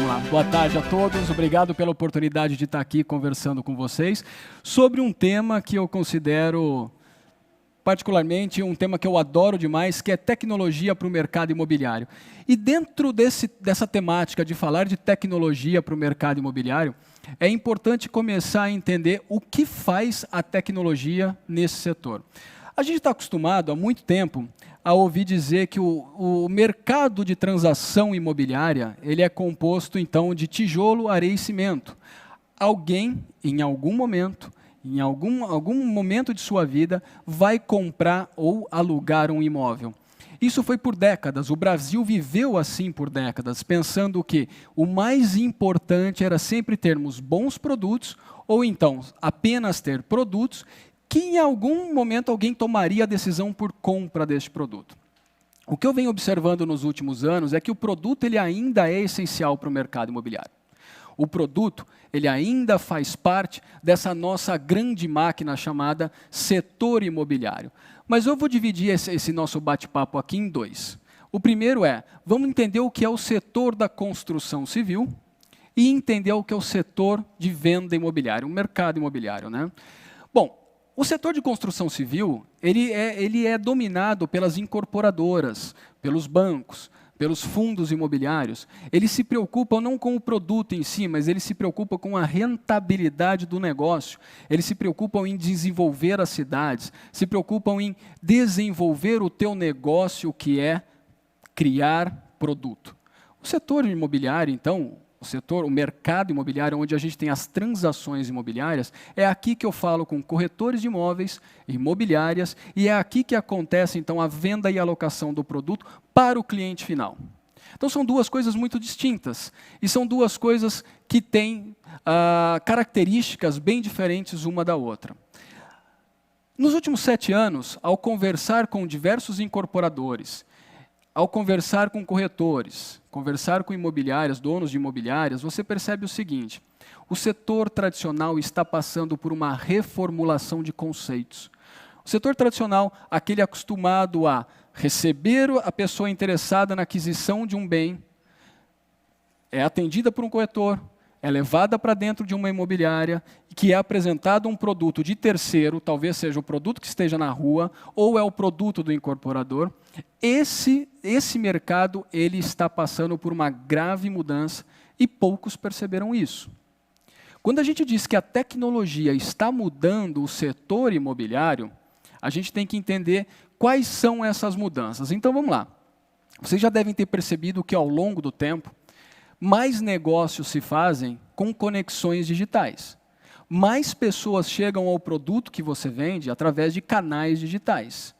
lá. Boa tarde a todos. Obrigado pela oportunidade de estar aqui conversando com vocês sobre um tema que eu considero particularmente um tema que eu adoro demais, que é tecnologia para o mercado imobiliário. E dentro dessa temática de falar de tecnologia para o mercado imobiliário, é importante começar a entender o que faz a tecnologia nesse setor. A gente está acostumado há muito tempo a ouvir dizer que o mercado de transação imobiliária ele é composto, então, de tijolo, areia e cimento. Alguém, em algum momento de sua vida, vai comprar ou alugar um imóvel. Isso foi por décadas. O Brasil viveu assim por décadas, pensando que o mais importante era sempre termos bons produtos, ou então apenas ter produtos que em algum momento alguém tomaria a decisão por compra deste produto. O que eu venho observando nos últimos anos é que o produto ele ainda é essencial para o mercado imobiliário. O produto ele ainda faz parte dessa nossa grande máquina chamada setor imobiliário. Mas eu vou dividir esse nosso bate-papo aqui em dois. O primeiro vamos entender o que é o setor da construção civil e entender o que é o setor de venda imobiliária, o mercado imobiliário, né? Bom, o setor de construção civil, ele é dominado pelas incorporadoras, pelos bancos, pelos fundos imobiliários. Eles se preocupam não com o produto em si, mas eles se preocupam com a rentabilidade do negócio. Eles se preocupam em desenvolver as cidades, se preocupam em desenvolver o teu negócio, que é criar produto. O setor imobiliário, então, o mercado imobiliário, onde a gente tem as transações imobiliárias, é aqui que eu falo com corretores de imóveis, imobiliárias, e é aqui que acontece, então, a venda e alocação do produto para o cliente final. Então, são duas coisas muito distintas, e são duas coisas que têm características bem diferentes uma da outra. Nos últimos 7 anos, ao conversar com diversos incorporadores, ao conversar com corretores, conversar com imobiliárias, donos de imobiliárias, você percebe o seguinte: o setor tradicional está passando por uma reformulação de conceitos. O setor tradicional, aquele acostumado a receber a pessoa interessada na aquisição de um bem, é atendida por um corretor, é levada para dentro de uma imobiliária, que é apresentado um produto de terceiro, talvez seja o produto que esteja na rua, ou é o produto do incorporador. Esse mercado ele está passando por uma grave mudança e poucos perceberam isso. Quando a gente diz que a tecnologia está mudando o setor imobiliário, a gente tem que entender quais são essas mudanças. Então vamos lá. Vocês já devem ter percebido que ao longo do tempo, mais negócios se fazem com conexões digitais. Mais pessoas chegam ao produto que você vende através de canais digitais.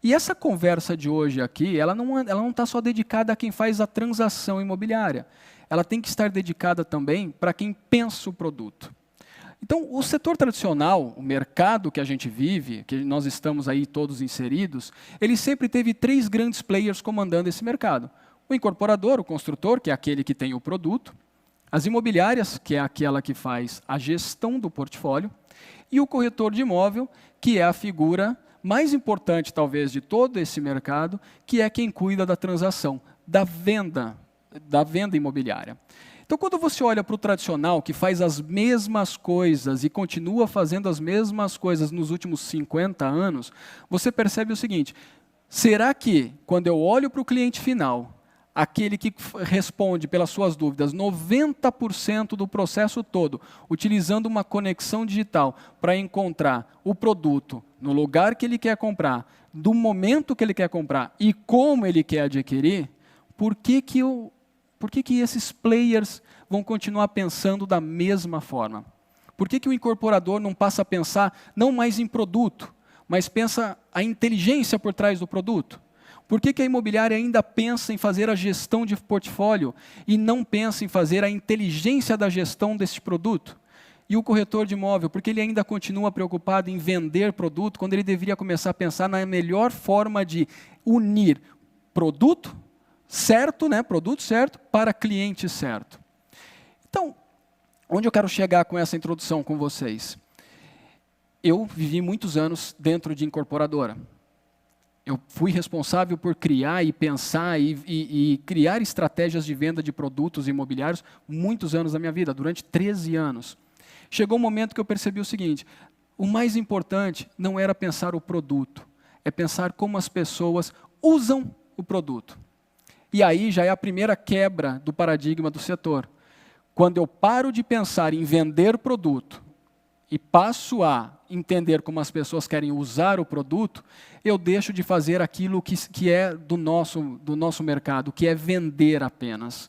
E essa conversa de hoje aqui, ela não está só dedicada a quem faz a transação imobiliária. Ela tem que estar dedicada também para quem pensa o produto. Então, o setor tradicional, o mercado que a gente vive, que nós estamos aí todos inseridos, ele sempre teve 3 grandes players comandando esse mercado. O incorporador, o construtor, que é aquele que tem o produto, as imobiliárias, que é aquela que faz a gestão do portfólio, e o corretor de imóvel, que é a figura mais importante, talvez, de todo esse mercado, que é quem cuida da transação, da venda imobiliária. Então, quando você olha para o tradicional, que faz as mesmas coisas e continua fazendo as mesmas coisas nos últimos 50 anos, você percebe o seguinte: será que, quando eu olho para o cliente final, aquele que responde pelas suas dúvidas 90% do processo todo, utilizando uma conexão digital para encontrar o produto no lugar que ele quer comprar, do momento que ele quer comprar e como ele quer adquirir, por que esses players vão continuar pensando da mesma forma? Por que o incorporador não passa a pensar não mais em produto, mas pensa a inteligência por trás do produto? Por que a imobiliária ainda pensa em fazer a gestão de portfólio e não pensa em fazer a inteligência da gestão desse produto? E o corretor de imóvel, porque ele ainda continua preocupado em vender produto, quando ele deveria começar a pensar na melhor forma de unir produto certo, produto certo, para cliente certo. Então, onde eu quero chegar com essa introdução com vocês? Eu vivi muitos anos dentro de incorporadora. Eu fui responsável por criar e pensar e criar estratégias de venda de produtos imobiliários muitos anos da minha vida, durante 13 anos. Chegou um momento que eu percebi o seguinte: o mais importante não era pensar o produto, é pensar como as pessoas usam o produto. E aí já é a primeira quebra do paradigma do setor. Quando eu paro de pensar em vender produto e passo a entender como as pessoas querem usar o produto, eu deixo de fazer aquilo que é do nosso mercado, que é vender apenas.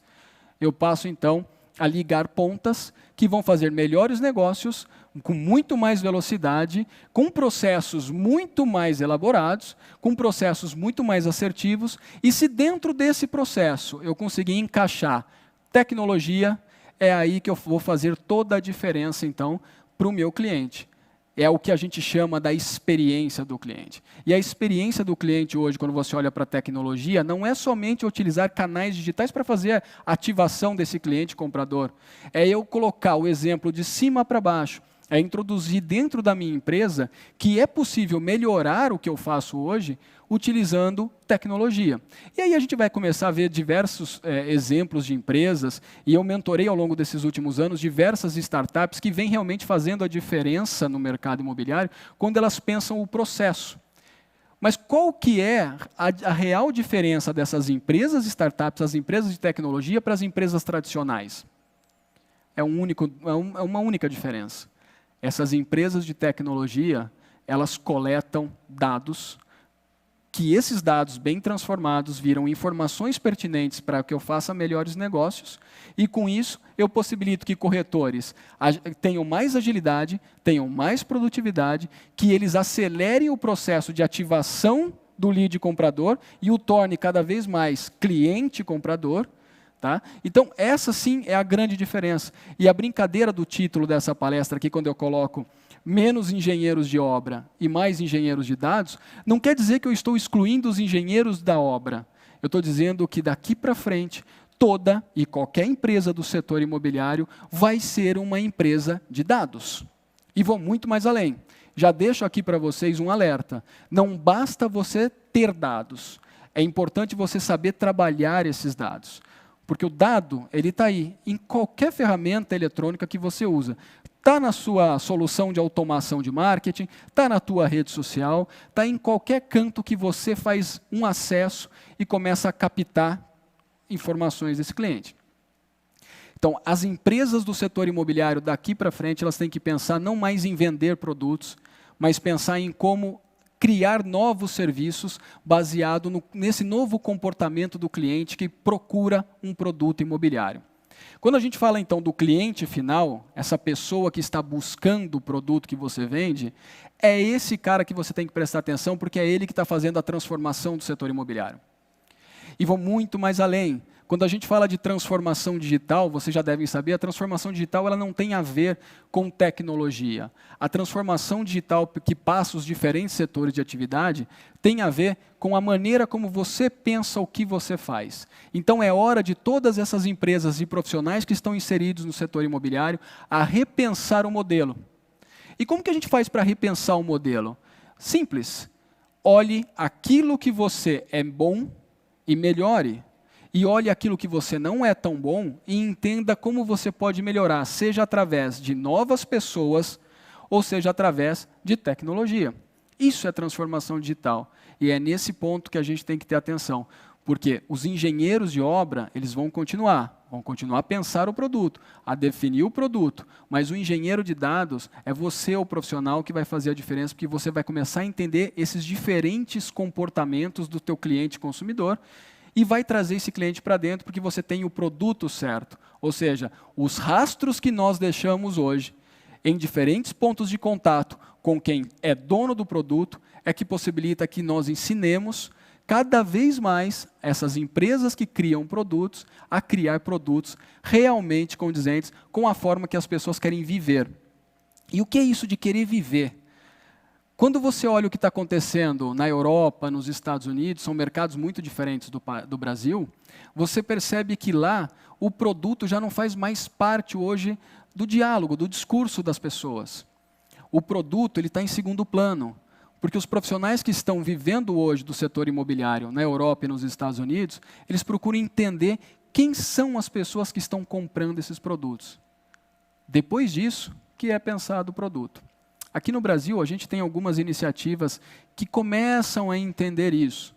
Eu passo, então, a ligar pontas que vão fazer melhores negócios, com muito mais velocidade, com processos muito mais elaborados, com processos muito mais assertivos, e se dentro desse processo eu conseguir encaixar tecnologia, é aí que eu vou fazer toda a diferença, então, para o meu cliente. É o que a gente chama da experiência do cliente. E a experiência do cliente hoje, quando você olha para a tecnologia, não é somente utilizar canais digitais para fazer a ativação desse cliente comprador. É eu colocar o exemplo de cima para baixo. É introduzir dentro da minha empresa que é possível melhorar o que eu faço hoje utilizando tecnologia. E aí a gente vai começar a ver diversos exemplos de empresas, e eu mentorei ao longo desses últimos anos diversas startups que vêm realmente fazendo a diferença no mercado imobiliário quando elas pensam o processo. Mas qual que é a real diferença dessas empresas startups, as empresas de tecnologia, para as empresas tradicionais? É uma única diferença. Essas empresas de tecnologia, elas coletam dados, que esses dados bem transformados viram informações pertinentes para que eu faça melhores negócios, e com isso eu possibilito que corretores tenham mais agilidade, tenham mais produtividade, que eles acelerem o processo de ativação do lead comprador e o torne cada vez mais cliente comprador. Tá? Então, essa sim é a grande diferença. E a brincadeira do título dessa palestra aqui, quando eu coloco menos engenheiros de obra e mais engenheiros de dados, não quer dizer que eu estou excluindo os engenheiros da obra. Eu estou dizendo que daqui para frente, toda e qualquer empresa do setor imobiliário vai ser uma empresa de dados. E vou muito mais além. Já deixo aqui para vocês um alerta. Não basta você ter dados. É importante você saber trabalhar esses dados. Porque o dado, ele está aí, em qualquer ferramenta eletrônica que você usa. Está na sua solução de automação de marketing, está na tua rede social, está em qualquer canto que você faz um acesso e começa a captar informações desse cliente. Então, as empresas do setor imobiliário daqui para frente, elas têm que pensar não mais em vender produtos, mas pensar em como criar novos serviços baseado nesse novo comportamento do cliente que procura um produto imobiliário. Quando a gente fala, então, do cliente final, essa pessoa que está buscando o produto que você vende, é esse cara que você tem que prestar atenção, porque é ele que está fazendo a transformação do setor imobiliário. E vou muito mais além. Quando a gente fala de transformação digital, vocês já devem saber, a transformação digital ela não tem a ver com tecnologia. A transformação digital que passa os diferentes setores de atividade tem a ver com a maneira como você pensa o que você faz. Então é hora de todas essas empresas e profissionais que estão inseridos no setor imobiliário a repensar o modelo. E como que a gente faz para repensar o modelo? Simples. Olhe aquilo que você é bom e melhore. E olhe aquilo que você não é tão bom e entenda como você pode melhorar, seja através de novas pessoas ou seja através de tecnologia. Isso é transformação digital. E é nesse ponto que a gente tem que ter atenção. Porque os engenheiros de obra, eles vão continuar a pensar o produto, a definir o produto. Mas o engenheiro de dados é você, o profissional, que vai fazer a diferença, porque você vai começar a entender esses diferentes comportamentos do teu cliente consumidor e vai trazer esse cliente para dentro porque você tem o produto certo. Ou seja, os rastros que nós deixamos hoje em diferentes pontos de contato com quem é dono do produto é que possibilita que nós ensinemos cada vez mais essas empresas que criam produtos a criar produtos realmente condizentes com a forma que as pessoas querem viver. E o que é isso de querer viver? Quando você olha o que está acontecendo na Europa, nos Estados Unidos, são mercados muito diferentes do Brasil, você percebe que lá o produto já não faz mais parte hoje do diálogo, do discurso das pessoas. O produto está em segundo plano. Porque os profissionais que estão vivendo hoje do setor imobiliário na Europa e nos Estados Unidos, eles procuram entender quem são as pessoas que estão comprando esses produtos. Depois disso, que é pensado o produto. Aqui no Brasil, a gente tem algumas iniciativas que começam a entender isso.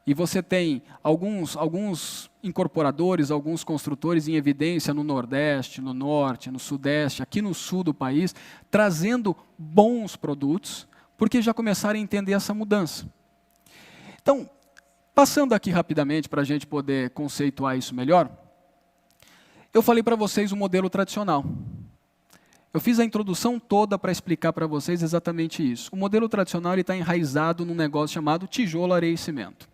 E você tem alguns incorporadores, alguns construtores em evidência no Nordeste, no Norte, no Sudeste, aqui no Sul do país, trazendo bons produtos, porque já começaram a entender essa mudança. Então, passando aqui rapidamente para a gente poder conceituar isso melhor, eu falei para vocês o modelo tradicional. Eu fiz a introdução toda para explicar para vocês exatamente isso. O modelo tradicional está enraizado num negócio chamado tijolo, areia e cimento.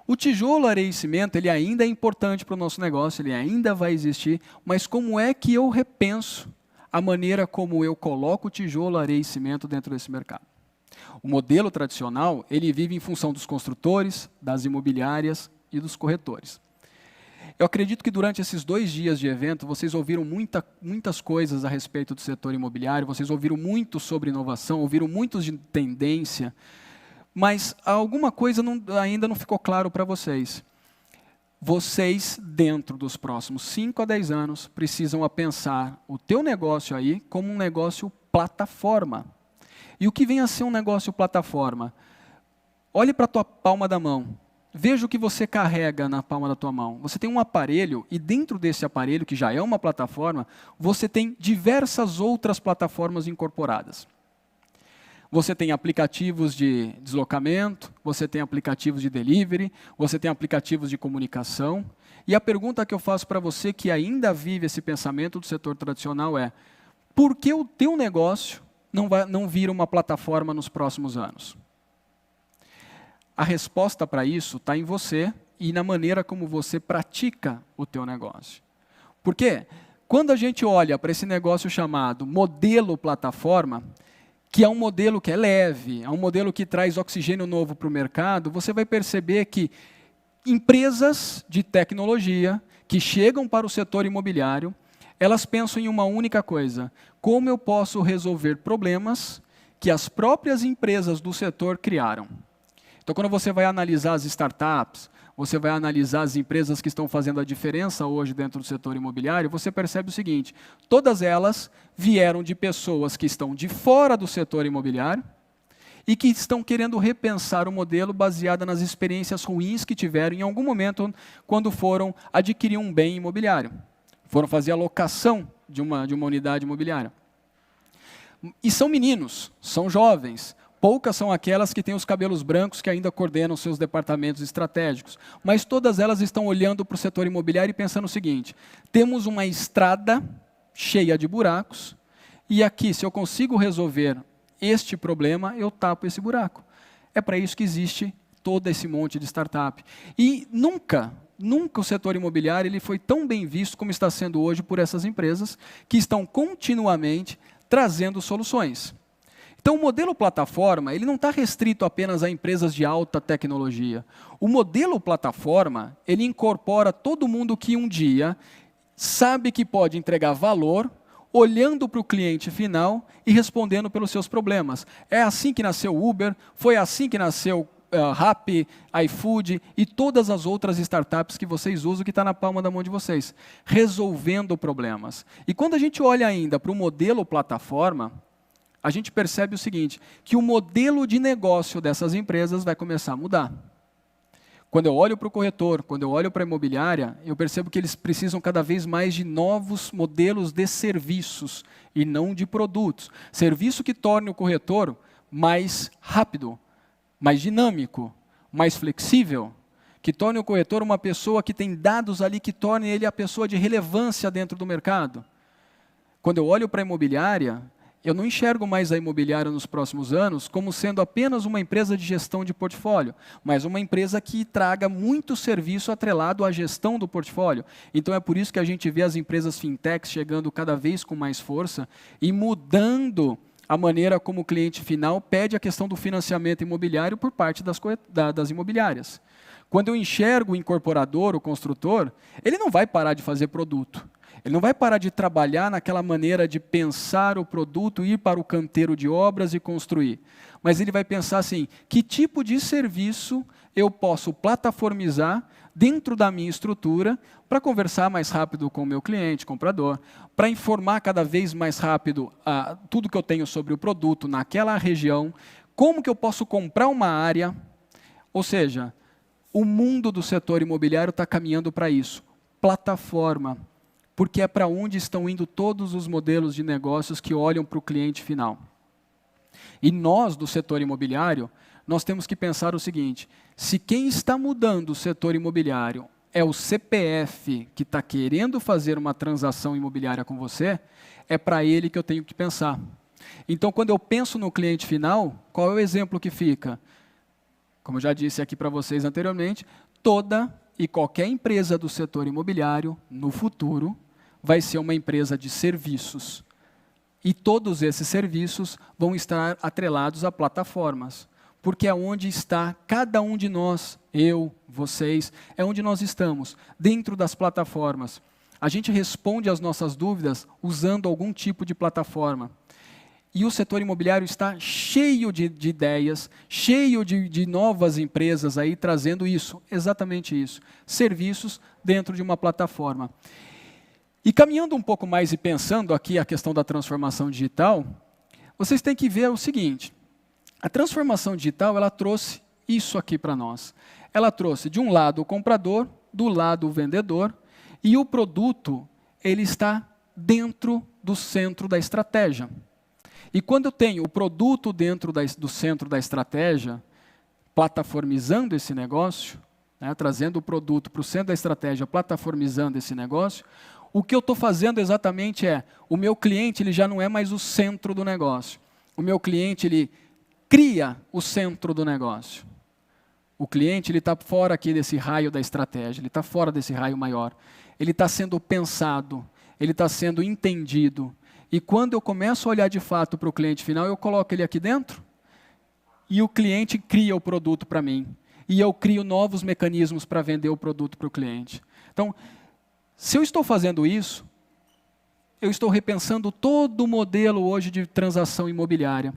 O tijolo, areia e cimento, ele ainda é importante para o nosso negócio, ele ainda vai existir, mas como é que eu repenso a maneira como eu coloco tijolo, areia e cimento dentro desse mercado? O modelo tradicional, ele vive em função dos construtores, das imobiliárias e dos corretores. Eu acredito que durante esses 2 dias de evento, vocês ouviram muitas coisas a respeito do setor imobiliário, vocês ouviram muito sobre inovação, ouviram muito de tendência, mas alguma coisa ainda não ficou claro para vocês. Vocês, dentro dos próximos 5 a 10 anos, precisam pensar o teu negócio aí como um negócio plataforma. E o que vem a ser um negócio plataforma? Olhe para a tua palma da mão. Veja o que você carrega na palma da tua mão. Você tem um aparelho e dentro desse aparelho, que já é uma plataforma, você tem diversas outras plataformas incorporadas. Você tem aplicativos de deslocamento, você tem aplicativos de delivery, você tem aplicativos de comunicação. E a pergunta que eu faço para você que ainda vive esse pensamento do setor tradicional é: por que o teu negócio não vira uma plataforma nos próximos anos? A resposta para isso está em você e na maneira como você pratica o teu negócio. Porque quando a gente olha para esse negócio chamado modelo plataforma, que é um modelo que é leve, é um modelo que traz oxigênio novo para o mercado, você vai perceber que empresas de tecnologia que chegam para o setor imobiliário, elas pensam em uma única coisa: como eu posso resolver problemas que as próprias empresas do setor criaram. Então, quando você vai analisar as startups, você vai analisar as empresas que estão fazendo a diferença hoje dentro do setor imobiliário, você percebe o seguinte: todas elas vieram de pessoas que estão de fora do setor imobiliário e que estão querendo repensar o modelo baseado nas experiências ruins que tiveram em algum momento quando foram adquirir um bem imobiliário. Foram fazer a locação de uma unidade imobiliária. E são meninos, são jovens. Poucas são aquelas que têm os cabelos brancos que ainda coordenam seus departamentos estratégicos. Mas todas elas estão olhando para o setor imobiliário e pensando o seguinte: temos uma estrada cheia de buracos e aqui, se eu consigo resolver este problema, eu tapo esse buraco. É para isso que existe todo esse monte de startup. E nunca o setor imobiliário ele foi tão bem visto como está sendo hoje por essas empresas que estão continuamente trazendo soluções. Então, o modelo plataforma ele não está restrito apenas a empresas de alta tecnologia. O modelo plataforma ele incorpora todo mundo que um dia sabe que pode entregar valor, olhando para o cliente final e respondendo pelos seus problemas. É assim que nasceu o Uber, foi assim que nasceu Rappi, iFood e todas as outras startups que vocês usam, que está na palma da mão de vocês, resolvendo problemas. E quando a gente olha ainda para o modelo plataforma, a gente percebe o seguinte, que o modelo de negócio dessas empresas vai começar a mudar. Quando eu olho para o corretor, quando eu olho para a imobiliária, eu percebo que eles precisam cada vez mais de novos modelos de serviços e não de produtos. Serviço que torne o corretor mais rápido, mais dinâmico, mais flexível, que torne o corretor uma pessoa que tem dados ali, que torne ele a pessoa de relevância dentro do mercado. Quando eu olho para a imobiliária, eu não enxergo mais a imobiliária nos próximos anos como sendo apenas uma empresa de gestão de portfólio, mas uma empresa que traga muito serviço atrelado à gestão do portfólio. Então é por isso que a gente vê as empresas fintechs chegando cada vez com mais força e mudando a maneira como o cliente final pede a questão do financiamento imobiliário por parte das imobiliárias. Quando eu enxergo o incorporador, o construtor, ele não vai parar de fazer produto. Ele não vai parar de trabalhar naquela maneira de pensar o produto, ir para o canteiro de obras e construir. Mas ele vai pensar assim, que tipo de serviço eu posso plataformizar dentro da minha estrutura para conversar mais rápido com o meu cliente, comprador, para informar cada vez mais rápido tudo que eu tenho sobre o produto naquela região, como que eu posso comprar uma área. Ou seja, o mundo do setor imobiliário está caminhando para isso, plataforma, porque é para onde estão indo todos os modelos de negócios que olham para o cliente final. E nós, do setor imobiliário, nós temos que pensar o seguinte, se quem está mudando o setor imobiliário é o CPF que está querendo fazer uma transação imobiliária com você, é para ele que eu tenho que pensar. Então, quando eu penso no cliente final, qual é o exemplo que fica? Como eu já disse aqui para vocês anteriormente, toda e qualquer empresa do setor imobiliário, no futuro, vai ser uma empresa de serviços. E todos esses serviços vão estar atrelados a plataformas. Porque é onde está cada um de nós, eu, vocês, é onde nós estamos, dentro das plataformas. A gente responde às nossas dúvidas usando algum tipo de plataforma. E o setor imobiliário está cheio de ideias, cheio de novas empresas aí trazendo isso, exatamente isso. Serviços dentro de uma plataforma. E caminhando um pouco mais e pensando aqui a questão da transformação digital, vocês têm que ver o seguinte, a transformação digital ela trouxe isso aqui para nós. Ela trouxe de um lado o comprador, do lado o vendedor, e o produto ele está dentro do centro da estratégia. E quando eu tenho o produto dentro do centro da estratégia, plataformizando esse negócio, né, trazendo o produto para o centro da estratégia, plataformizando esse negócio, o que eu estou fazendo exatamente é, o meu cliente ele já não é mais o centro do negócio. O meu cliente ele cria o centro do negócio. O cliente ele está fora aqui desse raio da estratégia, ele está fora desse raio maior. Ele está sendo pensado, ele está sendo entendido. E quando eu começo a olhar de fato para o cliente final, eu coloco ele aqui dentro e o cliente cria o produto para mim. E eu crio novos mecanismos para vender o produto para o cliente. Então, se eu estou fazendo isso, eu estou repensando todo o modelo hoje de transação imobiliária.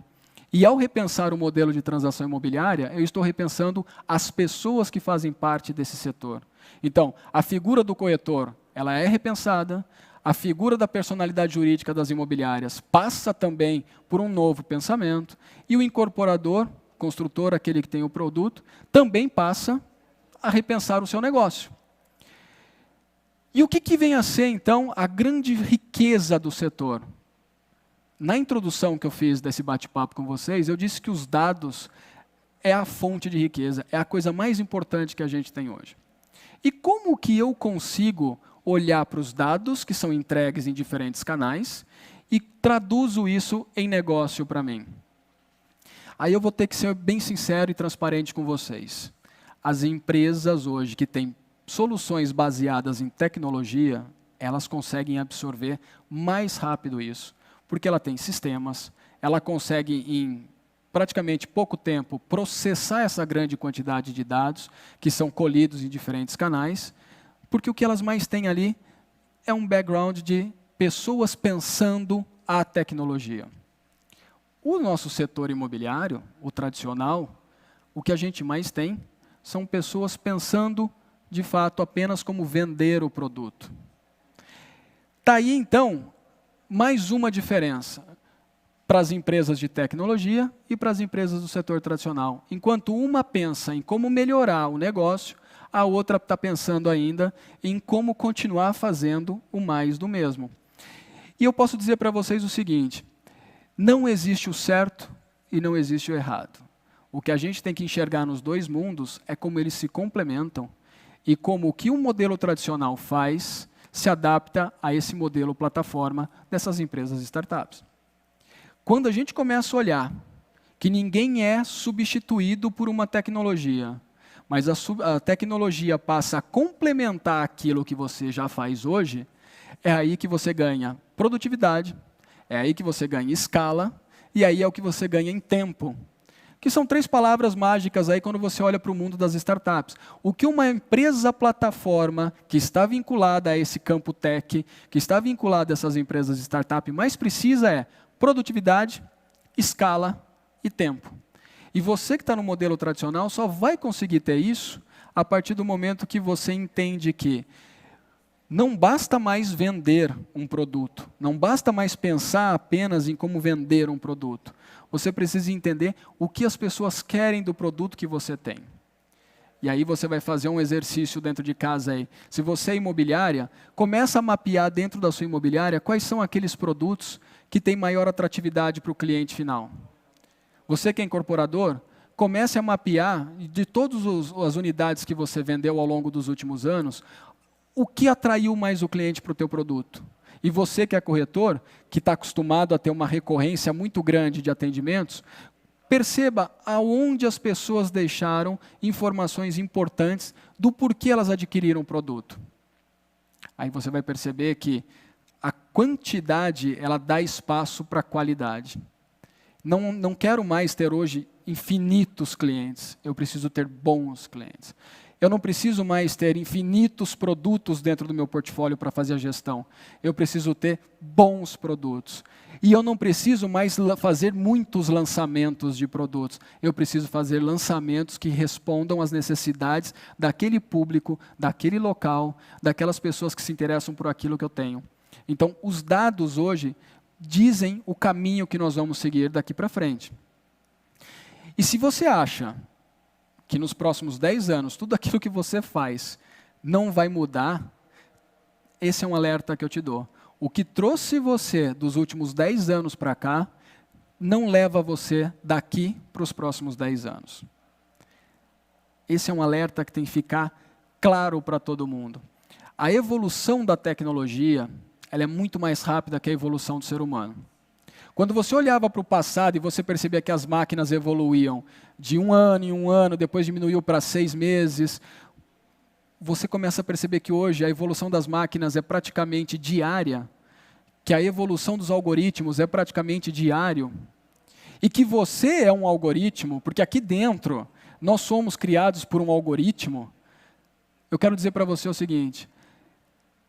E ao repensar o modelo de transação imobiliária, eu estou repensando as pessoas que fazem parte desse setor. Então, a figura do corretor, ela é repensada, a figura da personalidade jurídica das imobiliárias passa também por um novo pensamento, e o incorporador, construtor, aquele que tem o produto, também passa a repensar o seu negócio. E o que vem a ser, então, a grande riqueza do setor? Na introdução que eu fiz desse bate-papo com vocês, eu disse que os dados é a fonte de riqueza, é a coisa mais importante que a gente tem hoje. E como que eu consigo olhar para os dados que são entregues em diferentes canais e traduzo isso em negócio para mim? Aí eu vou ter que ser bem sincero e transparente com vocês. As empresas hoje que têm soluções baseadas em tecnologia, elas conseguem absorver mais rápido isso, porque ela tem sistemas, ela consegue em praticamente pouco tempo processar essa grande quantidade de dados que são colhidos em diferentes canais, porque o que elas mais têm ali é um background de pessoas pensando a tecnologia. O nosso setor imobiliário, o tradicional, o que a gente mais tem são pessoas pensando de fato apenas como vender o produto. Está aí então mais uma diferença para as empresas de tecnologia e para as empresas do setor tradicional. Enquanto uma pensa em como melhorar o negócio, a outra está pensando ainda em como continuar fazendo o mais do mesmo. E eu posso dizer para vocês o seguinte, não existe o certo e não existe o errado. O que a gente tem que enxergar nos dois mundos é como eles se complementam e como o que um modelo tradicional faz se adapta a esse modelo plataforma dessas empresas startups. Quando a gente começa a olhar que ninguém é substituído por uma tecnologia, mas a tecnologia passa a complementar aquilo que você já faz hoje, é aí que você ganha produtividade, é aí que você ganha escala, e aí é o que você ganha em tempo. que são 3 palavras mágicas aí quando você olha para o mundo das startups. O que uma empresa plataforma que está vinculada a esse campo tech, que está vinculada a essas empresas de startup mais precisa é produtividade, escala e tempo. E você que está no modelo tradicional só vai conseguir ter isso a partir do momento que você entende que não basta mais vender um produto, não basta mais pensar apenas em como vender um produto. Você precisa entender o que as pessoas querem do produto que você tem. E aí você vai fazer um exercício dentro de casa aí. Se você é imobiliária, começa a mapear dentro da sua imobiliária quais são aqueles produtos que têm maior atratividade para o cliente final. Você que é incorporador, comece a mapear de todas as unidades que você vendeu ao longo dos últimos anos, o que atraiu mais o cliente para o teu produto. E você que é corretor, que está acostumado a ter uma recorrência muito grande de atendimentos, perceba aonde as pessoas deixaram informações importantes do porquê elas adquiriram o produto. Aí você vai perceber que a quantidade ela dá espaço para a qualidade. Não quero mais ter hoje infinitos clientes, eu preciso ter bons clientes. Eu não preciso mais ter infinitos produtos dentro do meu portfólio para fazer a gestão. Eu preciso ter bons produtos. E eu não preciso mais fazer muitos lançamentos de produtos. Eu preciso fazer lançamentos que respondam às necessidades daquele público, daquele local, daquelas pessoas que se interessam por aquilo que eu tenho. Então, os dados hoje dizem o caminho que nós vamos seguir daqui para frente. E se você acha que nos próximos 10 anos, tudo aquilo que você faz não vai mudar, esse é um alerta que eu te dou. O que trouxe você dos últimos 10 anos para cá, não leva você daqui para os próximos 10 anos. Esse é um alerta que tem que ficar claro para todo mundo. A evolução da tecnologia, ela é muito mais rápida que a evolução do ser humano. Quando você olhava para o passado e você percebia que as máquinas evoluíam de 1 ano em 1 ano, depois diminuiu para 6 meses, você começa a perceber que hoje a evolução das máquinas é praticamente diária, que a evolução dos algoritmos é praticamente diário, e que você é um algoritmo, porque aqui dentro nós somos criados por um algoritmo. Eu quero dizer para você o seguinte: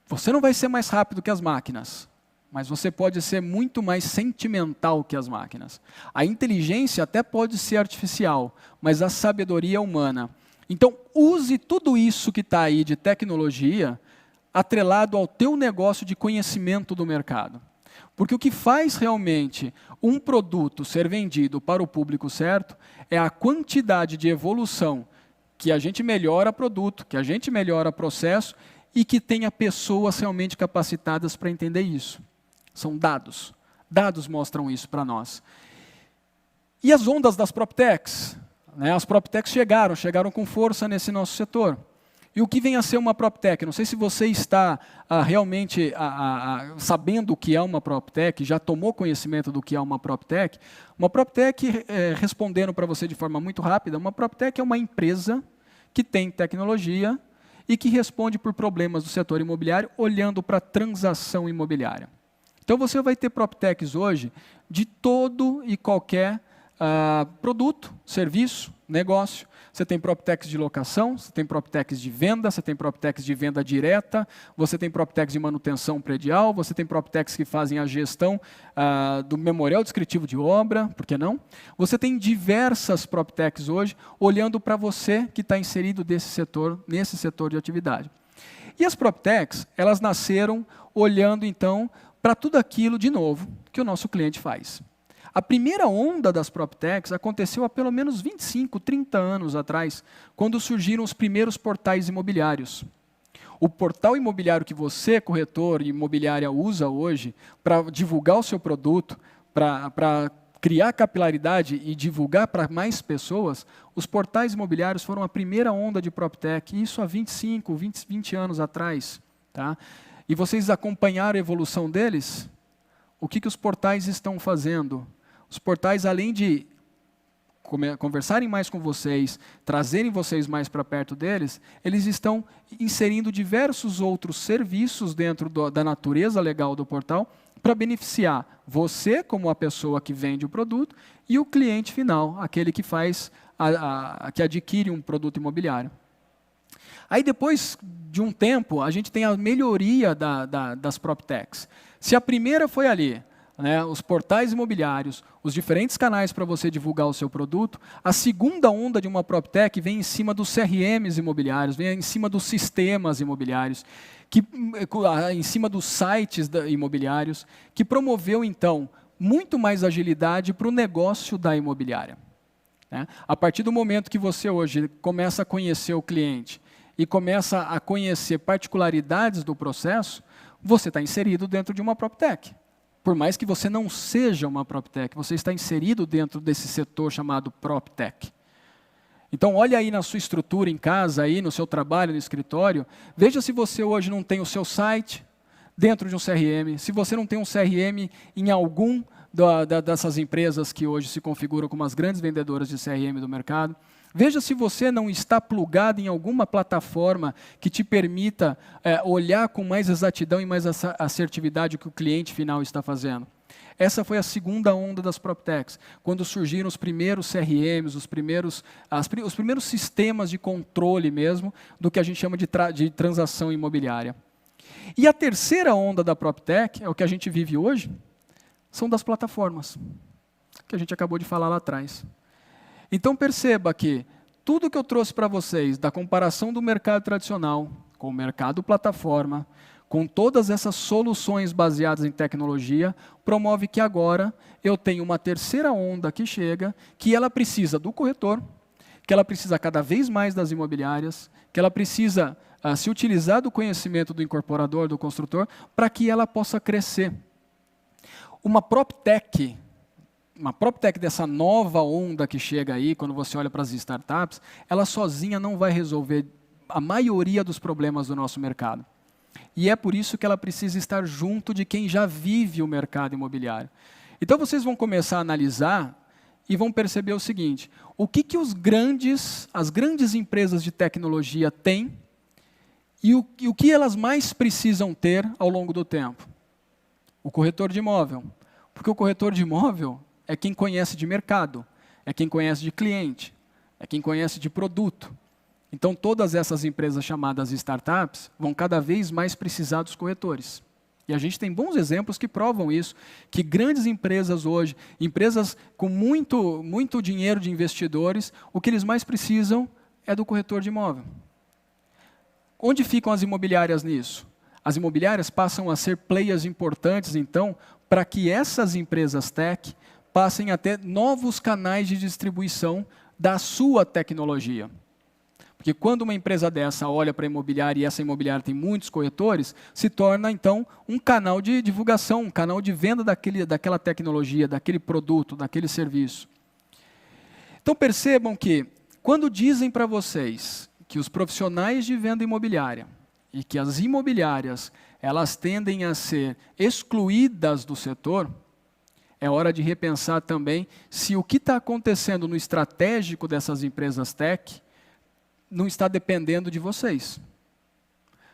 você não vai ser mais rápido que as máquinas, mas você pode ser muito mais sentimental que as máquinas. A inteligência até pode ser artificial, mas a sabedoria é humana. Então, use tudo isso que está aí de tecnologia atrelado ao teu negócio de conhecimento do mercado. Porque o que faz realmente um produto ser vendido para o público certo é a quantidade de evolução que a gente melhora produto, que a gente melhora processo e que tenha pessoas realmente capacitadas para entender isso. São dados. Dados mostram isso para nós. E as ondas das PropTechs? As PropTechs chegaram com força nesse nosso setor. E o que vem a ser uma PropTech? Não sei se você está realmente sabendo o que é uma PropTech, já tomou conhecimento do que é uma PropTech. Uma PropTech, respondendo para você de forma muito rápida, uma PropTech é uma empresa que tem tecnologia e que responde por problemas do setor imobiliário olhando para a transação imobiliária. Então, você vai ter PropTechs hoje de todo e qualquer produto, serviço, negócio. Você tem PropTechs de locação, você tem PropTechs de venda, você tem PropTechs de venda direta, você tem PropTechs de manutenção predial, você tem PropTechs que fazem a gestão do memorial descritivo de obra, por que não? Você tem diversas PropTechs hoje olhando para você que está inserido nesse setor de atividade. E as PropTechs, elas nasceram olhando, então, para tudo aquilo, de novo, que o nosso cliente faz. A primeira onda das PropTechs aconteceu há pelo menos 25, 30 anos atrás, quando surgiram os primeiros portais imobiliários. O portal imobiliário que você, corretor imobiliária, usa hoje para divulgar o seu produto, para criar capilaridade e divulgar para mais pessoas, os portais imobiliários foram a primeira onda de PropTech, isso há 25, 20 anos atrás. Tá? E vocês acompanharam a evolução deles? O que os portais estão fazendo? Os portais, além de conversarem mais com vocês, trazerem vocês mais para perto deles, eles estão inserindo diversos outros serviços dentro da natureza legal do portal para beneficiar você, como a pessoa que vende o produto, e o cliente final, aquele que faz, que adquire um produto imobiliário. Aí depois de um tempo, a gente tem a melhoria das PropTechs. Se a primeira foi ali, né, os portais imobiliários, os diferentes canais para você divulgar o seu produto, a segunda onda de uma PropTech vem em cima dos CRMs imobiliários, vem em cima dos sistemas imobiliários, em cima dos sites imobiliários, que promoveu, então, muito mais agilidade para o negócio da imobiliária. Né? A partir do momento que você hoje começa a conhecer o cliente e começa a conhecer particularidades do processo, você está inserido dentro de uma PropTech. Por mais que você não seja uma PropTech, você está inserido dentro desse setor chamado PropTech. Então, olha aí na sua estrutura em casa, aí no seu trabalho, no escritório, veja se você hoje não tem o seu site dentro de um CRM, se você não tem um CRM em algum dessas empresas que hoje se configuram como as grandes vendedoras de CRM do mercado. Veja se você não está plugado em alguma plataforma que te permita olhar com mais exatidão e mais assertividade o que o cliente final está fazendo. Essa foi a segunda onda das PropTechs, quando surgiram os primeiros CRMs, os primeiros sistemas de controle mesmo do que a gente chama de transação imobiliária. E a terceira onda da PropTech, é o que a gente vive hoje, são das plataformas, que a gente acabou de falar lá atrás. Então perceba que tudo que eu trouxe para vocês, da comparação do mercado tradicional com o mercado plataforma, com todas essas soluções baseadas em tecnologia, promove que agora eu tenho uma terceira onda que chega, que ela precisa do corretor, que ela precisa cada vez mais das imobiliárias, que ela precisa se utilizar do conhecimento do incorporador, do construtor, para que ela possa crescer. Uma PropTech dessa nova onda que chega aí, quando você olha para as startups, ela sozinha não vai resolver a maioria dos problemas do nosso mercado. E é por isso que ela precisa estar junto de quem já vive o mercado imobiliário. Então vocês vão começar a analisar e vão perceber o seguinte: o que as grandes empresas de tecnologia têm e o que elas mais precisam ter ao longo do tempo? O corretor de imóvel. Porque o corretor de imóvel é quem conhece de mercado, é quem conhece de cliente, é quem conhece de produto. Então, todas essas empresas chamadas startups vão cada vez mais precisar dos corretores. E a gente tem bons exemplos que provam isso, que grandes empresas hoje, empresas com muito dinheiro de investidores, o que eles mais precisam é do corretor de imóvel. Onde ficam as imobiliárias nisso? As imobiliárias passam a ser players importantes, então, para que essas empresas tech passem a ter novos canais de distribuição da sua tecnologia. Porque quando uma empresa dessa olha para a imobiliária e essa imobiliária tem muitos corretores, se torna, então, um canal de divulgação, um canal de venda daquela tecnologia, daquele produto, daquele serviço. Então, percebam que, quando dizem para vocês que os profissionais de venda imobiliária e que as imobiliárias elas tendem a ser excluídas do setor, é hora de repensar também se o que está acontecendo no estratégico dessas empresas tech não está dependendo de vocês.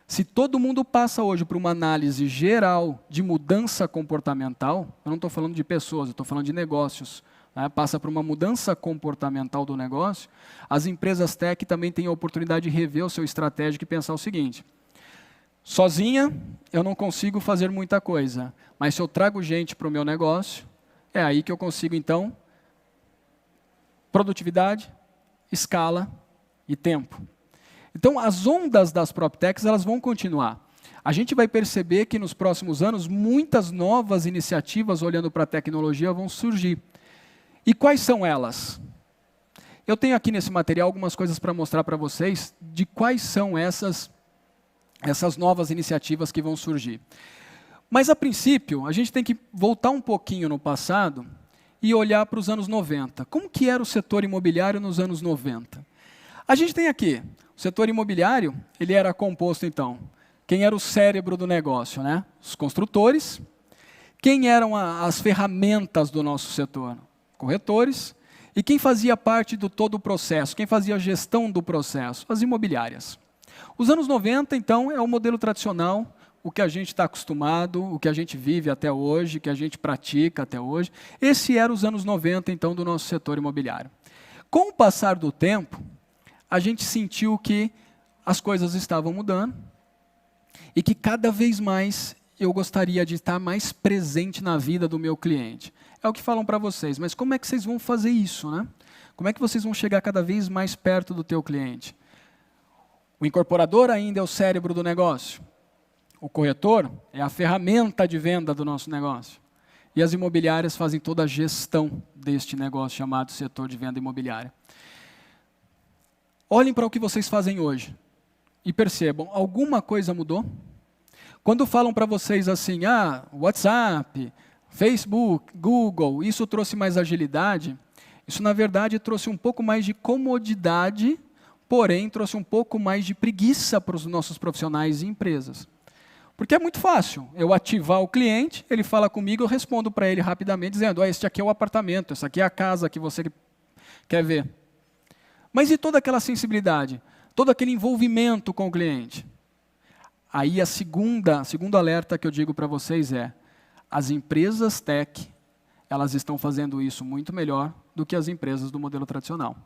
Se todo mundo passa hoje por uma análise geral de mudança comportamental, eu não estou falando de pessoas, eu estou falando de negócios, né? Passa por uma mudança comportamental do negócio, as empresas tech também têm a oportunidade de rever o seu estratégico e pensar o seguinte: sozinha eu não consigo fazer muita coisa, mas se eu trago gente para o meu negócio, é aí que eu consigo, então, produtividade, escala e tempo. Então, as ondas das PropTechs elas vão continuar. A gente vai perceber que nos próximos anos, muitas novas iniciativas olhando para a tecnologia vão surgir. E quais são elas? Eu tenho aqui nesse material algumas coisas para mostrar para vocês de quais são essas novas iniciativas que vão surgir. Mas, a princípio, a gente tem que voltar um pouquinho no passado e olhar para os anos 90. Como que era o setor imobiliário nos anos 90? A gente tem aqui, o setor imobiliário, ele era composto, então, quem era o cérebro do negócio, né? Os construtores. Quem eram as ferramentas do nosso setor? Corretores. E quem fazia parte do todo o processo? Quem fazia a gestão do processo? As imobiliárias. Os anos 90, então, é o modelo tradicional, o que a gente está acostumado, o que a gente vive até hoje, que a gente pratica até hoje. Esse era os anos 90, então, do nosso setor imobiliário. Com o passar do tempo, a gente sentiu que as coisas estavam mudando e que cada vez mais eu gostaria de estar mais presente na vida do meu cliente. É o que falam para vocês, mas como é que vocês vão fazer isso, né? Como é que vocês vão chegar cada vez mais perto do teu cliente? O incorporador ainda é o cérebro do negócio. O corretor é a ferramenta de venda do nosso negócio. E as imobiliárias fazem toda a gestão deste negócio chamado setor de venda imobiliária. Olhem para o que vocês fazem hoje e percebam, alguma coisa mudou? Quando falam para vocês assim, WhatsApp, Facebook, Google, isso trouxe mais agilidade, isso na verdade trouxe um pouco mais de comodidade, porém trouxe um pouco mais de preguiça para os nossos profissionais e empresas. Porque é muito fácil eu ativar o cliente, ele fala comigo, eu respondo para ele rapidamente dizendo, este aqui é o apartamento, essa aqui é a casa que você quer ver. Mas e toda aquela sensibilidade, todo aquele envolvimento com o cliente? Aí segundo alerta que eu digo para vocês é, as empresas tech, elas estão fazendo isso muito melhor do que as empresas do modelo tradicional.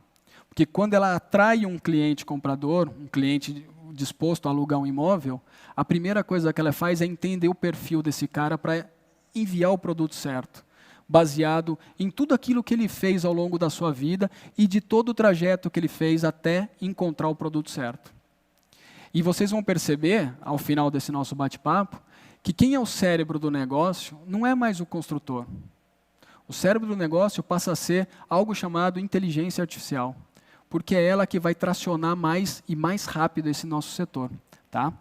Porque quando ela atrai um cliente comprador, um cliente disposto a alugar um imóvel, a primeira coisa que ela faz é entender o perfil desse cara para enviar o produto certo, baseado em tudo aquilo que ele fez ao longo da sua vida e de todo o trajeto que ele fez até encontrar o produto certo. E vocês vão perceber, ao final desse nosso bate-papo, que quem é o cérebro do negócio não é mais o construtor. O cérebro do negócio passa a ser algo chamado inteligência artificial, porque é ela que vai tracionar mais e mais rápido esse nosso setor. Tá?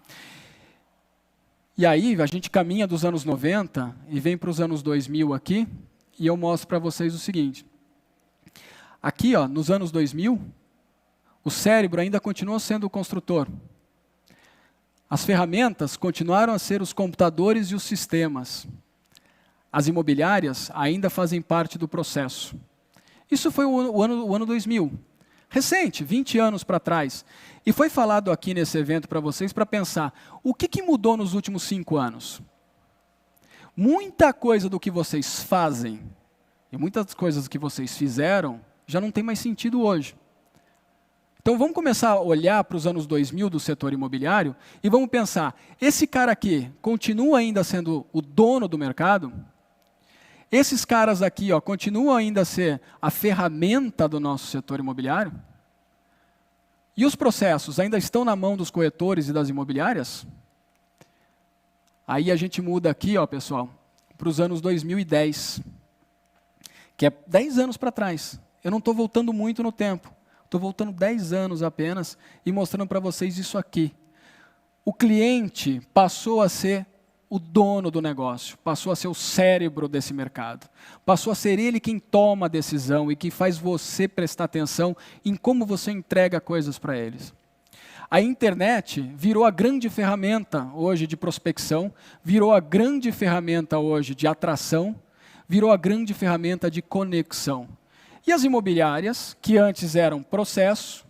E aí, a gente caminha dos anos 90 e vem para os anos 2000 aqui, e eu mostro para vocês o seguinte. Aqui, nos anos 2000, o cérebro ainda continua sendo o construtor. As ferramentas continuaram a ser os computadores e os sistemas. As imobiliárias ainda fazem parte do processo. Isso foi o ano 2000. Recente, 20 anos para trás. E foi falado aqui nesse evento para vocês para pensar, o que mudou nos últimos 5 anos? Muita coisa do que vocês fazem, e muitas coisas que vocês fizeram, já não tem mais sentido hoje. Então vamos começar a olhar para os anos 2000 do setor imobiliário e vamos pensar, esse cara aqui continua ainda sendo o dono do mercado? Esses caras aqui continuam ainda a ser a ferramenta do nosso setor imobiliário? E os processos ainda estão na mão dos corretores e das imobiliárias? Aí a gente muda aqui, pessoal, para os anos 2010, que é 10 anos para trás. Eu não estou voltando muito no tempo. Estou voltando 10 anos apenas e mostrando para vocês isso aqui. O cliente passou a ser o dono do negócio, passou a ser o cérebro desse mercado. Passou a ser ele quem toma a decisão e que faz você prestar atenção em como você entrega coisas para eles. A internet virou a grande ferramenta hoje de prospecção, virou a grande ferramenta hoje de atração, virou a grande ferramenta de conexão. E as imobiliárias, que antes eram processo,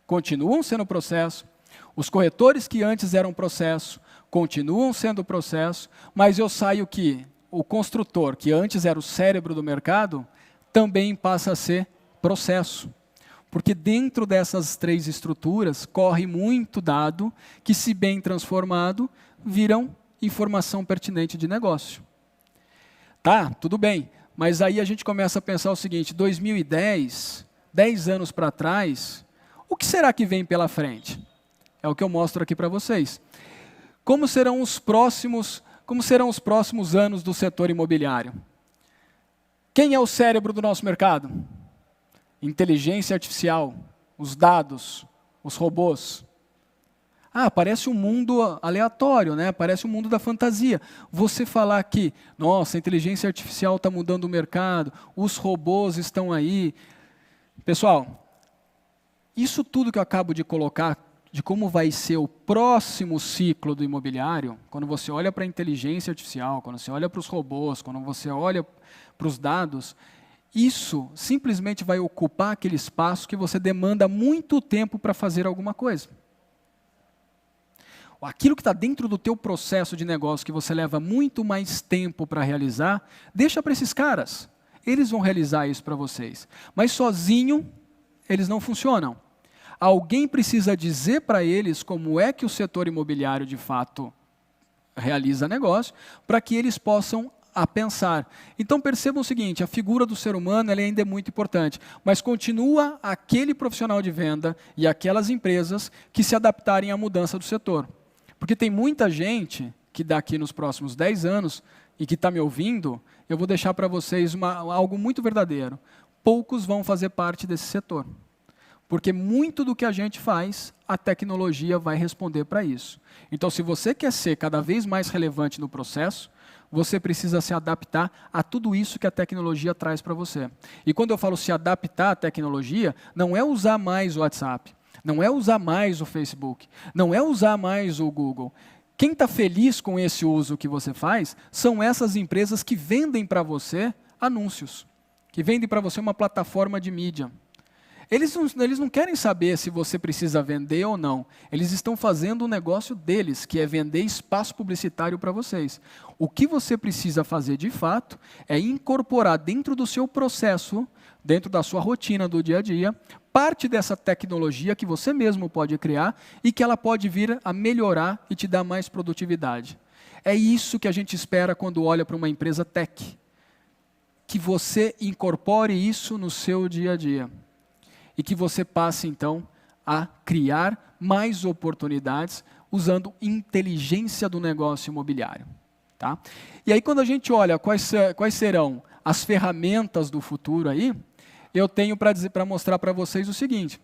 continuam sendo processo. Os corretores que antes eram processo, continuam sendo processo. Mas eu saio que o construtor, que antes era o cérebro do mercado, também passa a ser processo. Porque dentro dessas 3 estruturas corre muito dado que, se bem transformado, viram informação pertinente de negócio. Tá, tudo bem. Mas aí a gente começa a pensar o seguinte, 2010, 10 anos para trás, o que será que vem pela frente? É o que eu mostro aqui para vocês. Como serão os próximos anos do setor imobiliário? Quem é o cérebro do nosso mercado? Inteligência artificial, os dados, os robôs. Parece um mundo aleatório, né? Parece um mundo da fantasia. Você falar que, nossa, a inteligência artificial está mudando o mercado, os robôs estão aí. Pessoal, isso tudo que eu acabo de colocar, de como vai ser o próximo ciclo do imobiliário, quando você olha para a inteligência artificial, quando você olha para os robôs, quando você olha para os dados, isso simplesmente vai ocupar aquele espaço que você demanda muito tempo para fazer alguma coisa. aquilo que está dentro do teu processo de negócio, que você leva muito mais tempo para realizar, deixa para esses caras. Eles vão realizar isso para vocês. Mas sozinho, eles não funcionam. Alguém precisa dizer para eles como é que o setor imobiliário, de fato, realiza negócio, para que eles possam pensar. Então percebam o seguinte, a figura do ser humano ela ainda é muito importante, mas continua aquele profissional de venda e aquelas empresas que se adaptarem à mudança do setor. Porque tem muita gente que daqui nos próximos 10 anos, e que está me ouvindo, eu vou deixar para vocês algo muito verdadeiro. Poucos vão fazer parte desse setor. Porque muito do que a gente faz, a tecnologia vai responder para isso. Então, se você quer ser cada vez mais relevante no processo, você precisa se adaptar a tudo isso que a tecnologia traz para você. E quando eu falo se adaptar à tecnologia, não é usar mais o WhatsApp, não é usar mais o Facebook, não é usar mais o Google. Quem está feliz com esse uso que você faz são essas empresas que vendem para você anúncios, que vendem para você uma plataforma de mídia. Eles não querem saber se você precisa vender ou não. Eles estão fazendo o negócio deles, que é vender espaço publicitário para vocês. O que você precisa fazer de fato é incorporar dentro do seu processo, dentro da sua rotina do dia a dia, parte dessa tecnologia que você mesmo pode criar e que ela pode vir a melhorar e te dar mais produtividade. É isso que a gente espera quando olha para uma empresa tech. Que você incorpore isso no seu dia a dia. E que você passe, então, a criar mais oportunidades usando inteligência do negócio imobiliário. Tá? E aí, quando a gente olha quais serão as ferramentas do futuro aí, eu tenho para mostrar para vocês o seguinte.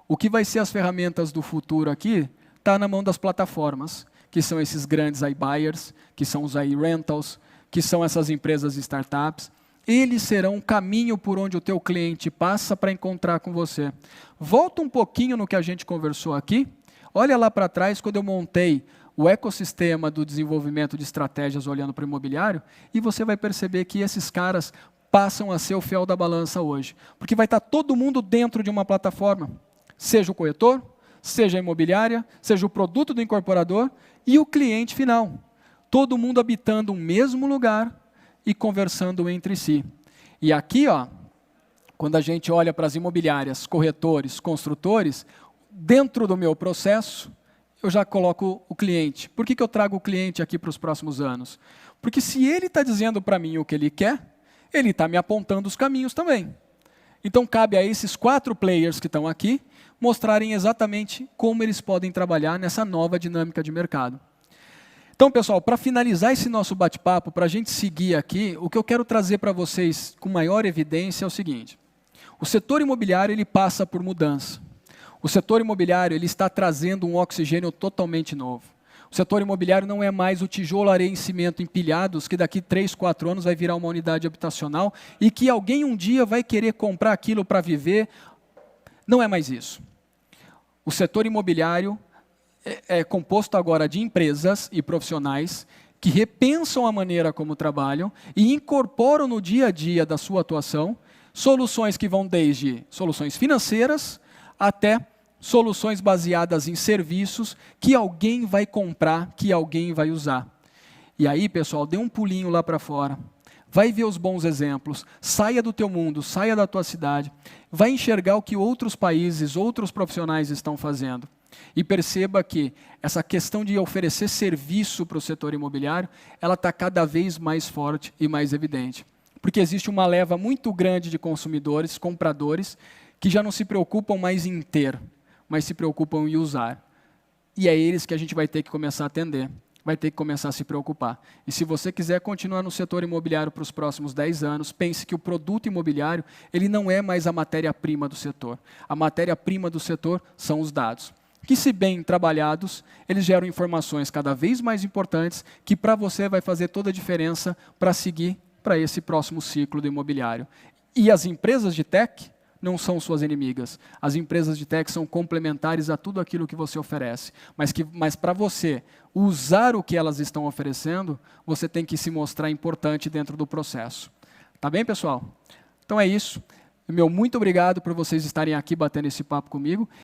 O que vai ser as ferramentas do futuro aqui está na mão das plataformas, que são esses grandes iBuyers, que são os iRentals, que são essas empresas startups. Eles serão o caminho por onde o teu cliente passa para encontrar com você. Volta um pouquinho no que a gente conversou aqui. Olha lá para trás, quando eu montei o ecossistema do desenvolvimento de estratégias olhando para o imobiliário, e você vai perceber que esses caras passam a ser o fiel da balança hoje. Porque vai estar todo mundo dentro de uma plataforma. Seja o corretor, seja a imobiliária, seja o produto do incorporador e o cliente final. Todo mundo habitando o mesmo lugar, e conversando entre si. E aqui, ó, quando a gente olha para as imobiliárias, corretores, construtores, dentro do meu processo, eu já coloco o cliente. Por que eu trago o cliente aqui para os próximos anos? Porque se ele está dizendo para mim o que ele quer, ele está me apontando os caminhos também. Então, cabe a esses 4 players que estão aqui, mostrarem exatamente como eles podem trabalhar nessa nova dinâmica de mercado. Então, pessoal, para finalizar esse nosso bate-papo, para a gente seguir aqui, o que eu quero trazer para vocês com maior evidência é o seguinte. O setor imobiliário ele passa por mudança. O setor imobiliário ele está trazendo um oxigênio totalmente novo. O setor imobiliário não é mais o tijolo, areia e cimento empilhados, que daqui 3, 4 anos vai virar uma unidade habitacional e que alguém um dia vai querer comprar aquilo para viver. Não é mais isso. O setor imobiliário é composto agora de empresas e profissionais que repensam a maneira como trabalham e incorporam no dia a dia da sua atuação soluções que vão desde soluções financeiras até soluções baseadas em serviços que alguém vai comprar, que alguém vai usar. E aí, pessoal, dê um pulinho lá para fora. Vai ver os bons exemplos, saia do teu mundo, saia da tua cidade, vai enxergar o que outros países, outros profissionais estão fazendo. E perceba que essa questão de oferecer serviço para o setor imobiliário, ela está cada vez mais forte e mais evidente. Porque existe uma leva muito grande de consumidores, compradores, que já não se preocupam mais em ter, mas se preocupam em usar. E é eles que a gente vai ter que começar a atender, vai ter que começar a se preocupar. E se você quiser continuar no setor imobiliário para os próximos 10 anos, pense que o produto imobiliário ele não é mais a matéria-prima do setor. A matéria-prima do setor são os dados. Que, se bem trabalhados, eles geram informações cada vez mais importantes que para você vai fazer toda a diferença para seguir para esse próximo ciclo do imobiliário. E as empresas de tech não são suas inimigas. As empresas de tech são complementares a tudo aquilo que você oferece. Mas para você usar o que elas estão oferecendo, você tem que se mostrar importante dentro do processo. Tá bem, pessoal? Então é isso. Meu muito obrigado por vocês estarem aqui batendo esse papo comigo.